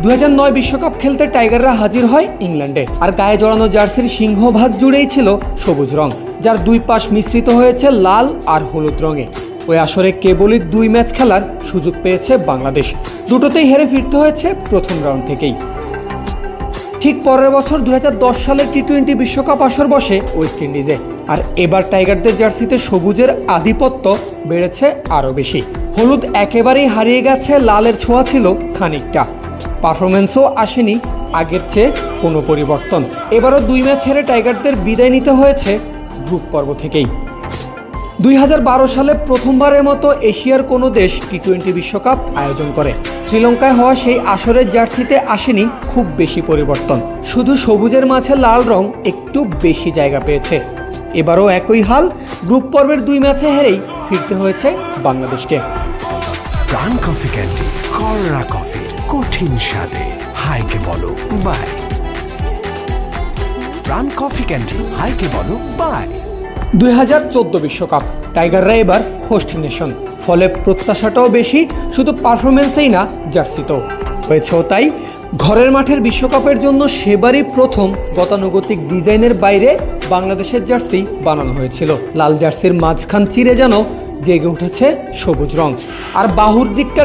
2009 বিশ্বকাপ খেলতে টাইগাররা হাজির হয় ইংল্যান্ডে, আর গায়ে জড়ানো জার্সির সিংহভাগ জুড়েই ছিল সবুজ রং, যার দুই পাশ মিশ্রিত হয়েছে লাল আর হলুদ রঙে। ওই আসরে কেবলই 2 ম্যাচ খেলার সুযোগ পেয়েছে বাংলাদেশ, দুটোতেই হেরে ফিরতে হয়েছে প্রথম রাউন্ড থেকেই। ঠিক পরের বছর 2010 সালের টি-20 বিশ্বকাপ আসর বসে ওয়েস্ট ইন্ডিজে, আর এবার টাইগারদের জার্সিতে সবুজের আধিপত্য বেড়েছে আরও বেশি। হলুদ একেবারেই হারিয়ে গেছে, লালের ছোঁয়া ছিল খানিকটা। পারফরমেন্সও আসেনি আগের চেয়ে কোনো পরিবর্তন। এবারও 2 ম্যাচ হেরে টাইগারদের বিদায় নিতে হয়েছে গ্রুপ পর্ব থেকেই। 2012 সালে প্রথমবারের মতো এশিয়ার কোনো দেশ টি-20 বিশ্বকাপ আয়োজন করে। শ্রীলঙ্কায় হওয়া সেই আসরের জার্সিতে আসেনি খুব বেশি পরিবর্তন, শুধু সবুজের মাঝে লাল রং একটু বেশি জায়গা পেয়েছে। এবারও একই হাল, গ্রুপ পর্বের 2 ম্যাচে হেরেই ফিরতে হয়েছে বাংলাদেশকে। প্রাণ কফি ক্যান্ডি, কররা কফি, কঠিন স্বাদে। হাইকে বলো বাই। প্রাণ কফি ক্যান্ডি, হাইকে বলো বাই। 2014 বিশ্বকাপ, টাইগাররা এবার হোস্ট নেশন, ফলে প্রত্যাশাটাও বেশি, শুধু পারফরমেন্সেই না জার্সিতেও হয়েছেও তাই। ঘরের মাঠের বিশ্বকাপের জন্য সেবারই প্রথম গতানুগতিক ডিজাইনের বাইরে বাংলাদেশের জার্সি বানানো হয়েছিল। লাল জার্সির মাঝখান চিরে যেন জেগে উঠেছে সবুজ রং, আর বাহুর দিকটা